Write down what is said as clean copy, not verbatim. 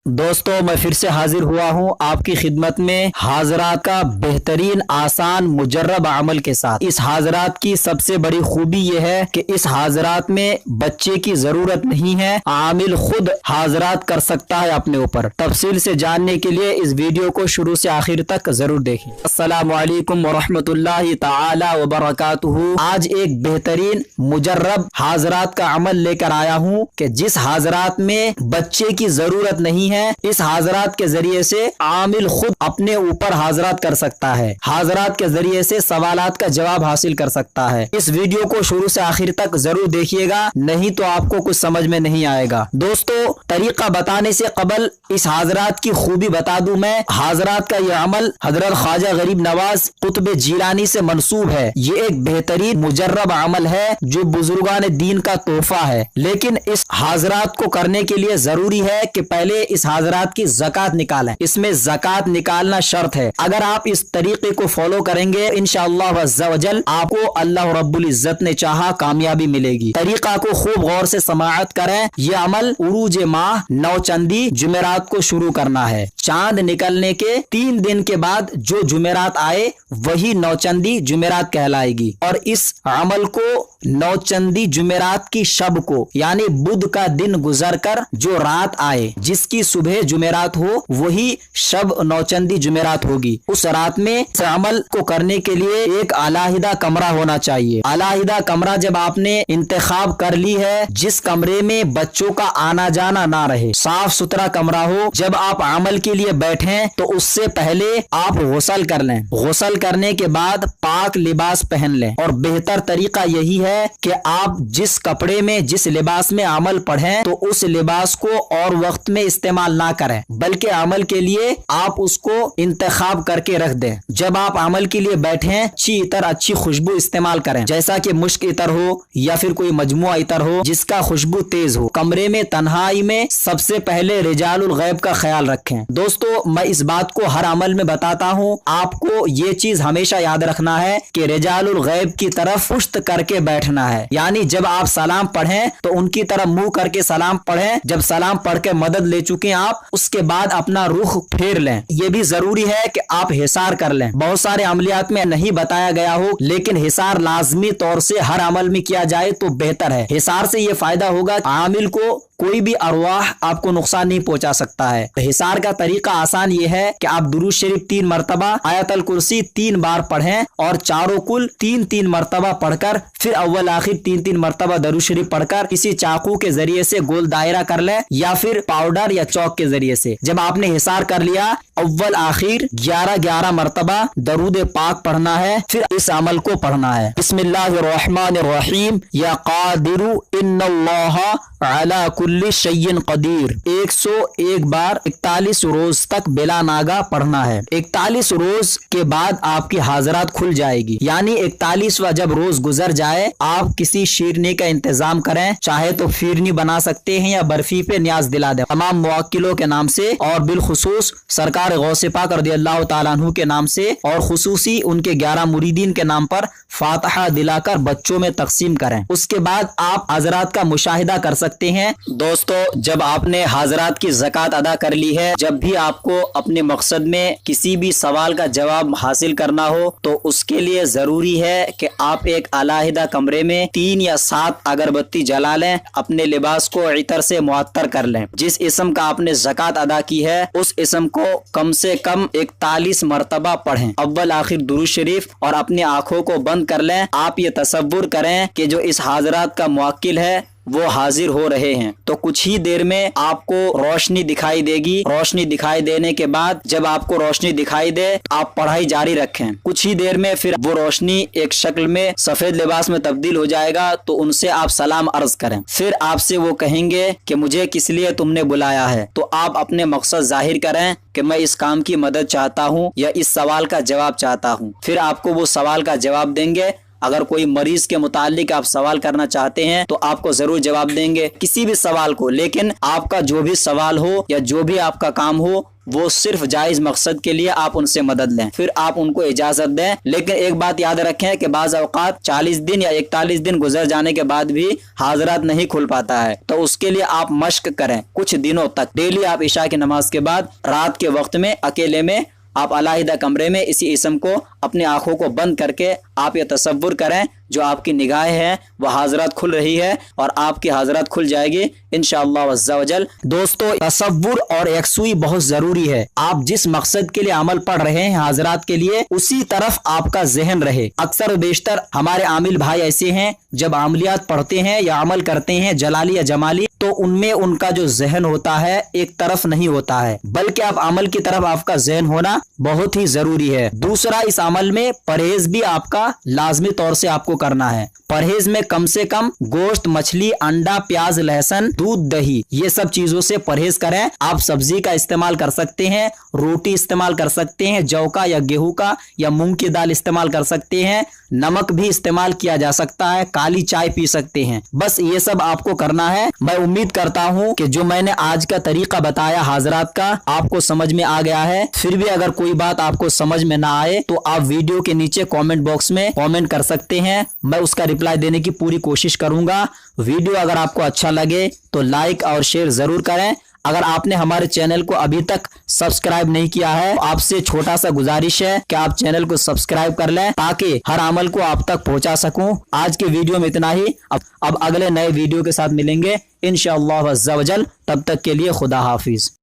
दोस्तों मैं फिर से हाजिर हुआ हूँ आपकी खिदमत में हाजरात का बेहतरीन आसान मुजर्रब अमल के साथ। इस हाजरात की सबसे बड़ी खूबी यह है कि इस हाजरात में बच्चे की जरूरत नहीं है, आमिल खुद हाजरात कर सकता है अपने ऊपर। तफसील से जानने के लिए इस वीडियो को शुरू से आखिर तक जरूर देखें। अस्सलामु अलैकुम वरहमतुल्लाहि तआला व बरकातुहू। आज एक बेहतरीन मुजर्रब हाजरात का अमल लेकर आया हूँ कि जिस हाजरात में बच्चे की जरूरत नहीं है, इस हाजरात के जरिए से आमिल खुद अपने ऊपर हाजरात कर सकता है, हाजरात के जरिए से सवालात का जवाब हासिल कर सकता है। इस वीडियो को शुरू से आखिर तक जरूर देखिएगा, नहीं तो आपको कुछ समझ में नहीं आएगा। दोस्तों, तरीका बताने से कबल इस हाजरात की खूबी बता दूं मैं। हाजरात का यह अमल हजरत ख्वाजा गरीब नवाज कुतुब जीलानी से मंसूब है। ये एक बेहतरीन मुजर्रब अमल है जो बुजुर्गान दीन का तोहफा है, लेकिन इस हाजरात को करने के लिए जरूरी है कि पहले इस हाजरात की ज़कात निकालें। इसमें ज़कात निकालना शर्त है। अगर आप इस तरीके को फॉलो करेंगे इंशाअल्लाह अज़्ज़ा वजल आपको अल्लाह रब्बुल इज़्ज़त ने चाहा कामयाबी मिलेगी। तरीका को खूब गौर से समाअत करें। यह अमल उरूज माह नौचंदी जुमेरात को शुरू करना है। चांद निकलने के 3 दिन के बाद जो जुमेरात आए वही नौचंदी जुमेरात कहलाएगी, और इस अमल को नौचंदी जुमेरात की शब को यानी बुध का दिन गुजर कर जो रात आए, जिसकी सुबह जुमेरात हो, वही शब नौचंदी जुमेरात होगी। उस रात में इस अमल को करने के लिए एक अलाहिदा कमरा होना चाहिए। अलाहिदा कमरा जब आपने इंतखाब कर ली है, जिस कमरे में बच्चों का आना जाना ना रहे, साफ सुथरा कमरा हो। जब आप अमल के लिए बैठे तो उससे पहले आप गुस्ल कर लें। गुस्ल करने के बाद पाक लिबास पहन लें, और बेहतर तरीका यही है कि आप जिस कपड़े में जिस लिबास में अमल पढ़ें तो उस लिबास को और वक्त में इस्तेमाल ना करें, बल्कि अमल के लिए आप उसको इंतखाब करके रख दें। जब आप अमल के लिए बैठे अच्छी इतर अच्छी खुशबू इस्तेमाल करें, जैसा कि मुश्क इतर हो या फिर कोई मजमुआ इतर हो जिसका खुशबू तेज हो। कमरे में तन्हाई में सबसे पहले रिजालुल गैब का ख्याल रखें। दोस्तों, मैं इस बात को हर अमल में बताता हूँ, आपको ये चीज हमेशा याद रखना है कि रिजालुल गैब की तरफ पुश्त करके बैठना है। यानी जब आप सलाम पढ़ें तो उनकी तरफ मुंह करके सलाम पढ़ें। जब सलाम पढ़ के मदद ले चुके आप, उसके बाद अपना रुख फेर लें। यह भी जरूरी है कि आप हिसार कर लें। बहुत सारे अमलियात में नहीं बताया गया हो, लेकिन हिसार लाजमी तौर से हर अमल में किया जाए तो बेहतर है। हिसार से ये फायदा होगा, आमिल को कोई भी अरवाह आपको नुकसान नहीं पहुंचा सकता है। हिसार का तरीका आसान ये है कि आप दुरूद शरीफ 3 मरतबा, आयतल कुर्सी 3 बार पढ़ें, और चारों कुल 3-3 मरतबा पढ़कर फिर अव्वल आखिर 3-3 मरतबा दुरूद शरीफ पढ़कर किसी चाकू के जरिए से गोल दायरा कर लें, या फिर पाउडर या चौक के जरिए से। जब आपने हिसार कर लिया, अव्वल आखिर 11-11 मरतबा दरूद पाक पढ़ना है, फिर इस अमल को पढ़ना है। बिस्मिल्लाहिर्रहमानिर्रहीम, या कादिरु इन्नल्लाह अला कुल्ली शैइन कदीर 101 बार 41 रोज तक बिला नागा पढ़ना है। 41 रोज के बाद आपकी हाजरात खुल जाएगी। यानी 41वां जब रोज गुजर जाए, आप किसी शीरनी का इंतजाम करें, चाहे तो फिरनी बना सकते हैं या बर्फी पे न्याज दिला दें तमाम मुवक्किलों के नाम से, और बिलखुसूस सरकार गौसे पाक रज़ियल्लाहु ताला अन्हु के नाम से, और खुसूसी उनके 11 मुरीदीन के नाम पर फातिहा दिलाकर बच्चों में तकसीम करें। उसके बाद आप हाजरात का मुशाहिदा कर सकते हैं। दोस्तों, जब आपने हाजरात की ज़कात अदा कर ली है, जब भी आपको अपने मकसद में किसी भी सवाल का जवाब हासिल करना हो, तो उसके लिए जरूरी है कि आप एक अलाहिदा कमरे में 3 या 7 अगरबत्ती जला लें, अपने लिबास को इतर से मुअत्तर कर लें। जिस इस्म का आपने ज़कात अदा की है उस इस्म को कम से कम 41 मरतबा पढ़ें, अव्वल आखिर दुरूद शरीफ, और अपनी आंखों को बंद कर लें। आप ये तसव्वुर करें कि जो इस हाजरात का मुवक्किल है वो हाजिर हो रहे हैं, तो कुछ ही देर में आपको रोशनी दिखाई देगी। रोशनी दिखाई देने के बाद जब आपको रोशनी दिखाई दे, आप पढ़ाई जारी रखें। कुछ ही देर में फिर वो रोशनी एक शक्ल में सफेद लिबास में तब्दील हो जाएगा, तो उनसे आप सलाम अर्ज करें। फिर आपसे वो कहेंगे कि मुझे किस लिए तुमने बुलाया है, तो आप अपने मकसद जाहिर करें कि मैं इस काम की मदद चाहता हूँ या इस सवाल का जवाब चाहता हूँ। फिर आपको वो सवाल का जवाब देंगे, اگر کوئی مریض کے متعلق آپ سوال کرنا چاہتے ہیں تو آپ کو ضرور جواب دیں گے کسی بھی سوال کو، لیکن آپ کا جو بھی سوال ہو یا جو بھی آپ کا کام ہو وہ صرف جائز مقصد کے لیے آپ ان سے مدد لیں، پھر آپ ان کو اجازت دیں۔ لیکن ایک بات یاد رکھیں کہ بعض اوقات 40 دن یا 41 دن گزر جانے کے بعد بھی حاضرات نہیں کھل پاتا ہے، تو اس کے لیے آپ مشق کریں کچھ دنوں تک۔ ڈیلی آپ عشاء کی نماز کے بعد رات کے وقت میں اکیلے میں آپ علیحدہ کمرے میں اسی اسم کو اپنی آنکھوں کو بند کر کے آپ یہ تصور کریں جو آپ کی نگاہیں ہیں وہ حاضرات کھل رہی ہے اور آپ کی حاضرات کھل جائے گی انشاءاللہ عز و جل۔ دوستو، تصور اور یکسوئی بہت ضروری ہے۔ آپ جس مقصد کے لیے عمل پڑھ رہے ہیں حاضرات کے لیے، اسی طرف آپ کا ذہن رہے۔ اکثر و بیشتر ہمارے عامل بھائی ایسے ہیں جب عملیات پڑھتے ہیں یا عمل کرتے ہیں جلالی یا جمالی تو ان میں ان کا جو ذہن ہوتا ہے ایک طرف نہیں ہوتا ہے، بلکہ آپ عمل کی طرف آپ کا ذہن ہونا بہت ہی ضروری ہے۔ دوسرا، اس عمل میں پرہیز بھی آپ کا لازمی طور سے آپ کو کرنا ہے۔ پرہیز میں کم سے کم گوشت، مچھلی، انڈا، پیاز، لہسن، دودھ، دہی، یہ سب چیزوں سے پرہیز کریں۔ آپ سبزی کا استعمال کر سکتے ہیں، روٹی استعمال کر سکتے ہیں، جو کا یا گیہوں کا یا مونگ کی دال استعمال کر سکتے ہیں، نمک بھی استعمال کیا جا سکتا ہے، کالی چائے پی سکتے ہیں۔ بس یہ سب آپ کو کرنا ہے۔ میں امید کرتا ہوں کہ جو میں نے آج کا طریقہ بتایا حاضرات کا آپ کو سمجھ میں آ گیا ہے۔ پھر بھی اگر کوئی بات آپ کو سمجھ میں نہ آئے تو آپ ویڈیو کے نیچے کامنٹ باکس میں کامنٹ کر سکتے ہیں، میں اس کا رپلائی دینے کی پوری کوشش کروں گا۔ ویڈیو اگر آپ کو اچھا لگے تو لائک اور شیئر ضرور کریں۔ اگر آپ نے ہمارے چینل کو ابھی تک سبسکرائب نہیں کیا ہے، آپ سے چھوٹا سا گزارش ہے کہ آپ چینل کو سبسکرائب کر لیں تاکہ ہر عمل کو آپ تک پہنچا سکوں۔ آج کے ویڈیو میں اتنا ہی، اب اگلے نئے ویڈیو کے ساتھ ملیں گے انشاءاللہ عز و جل۔ تب تک کے لیے خدا حافظ۔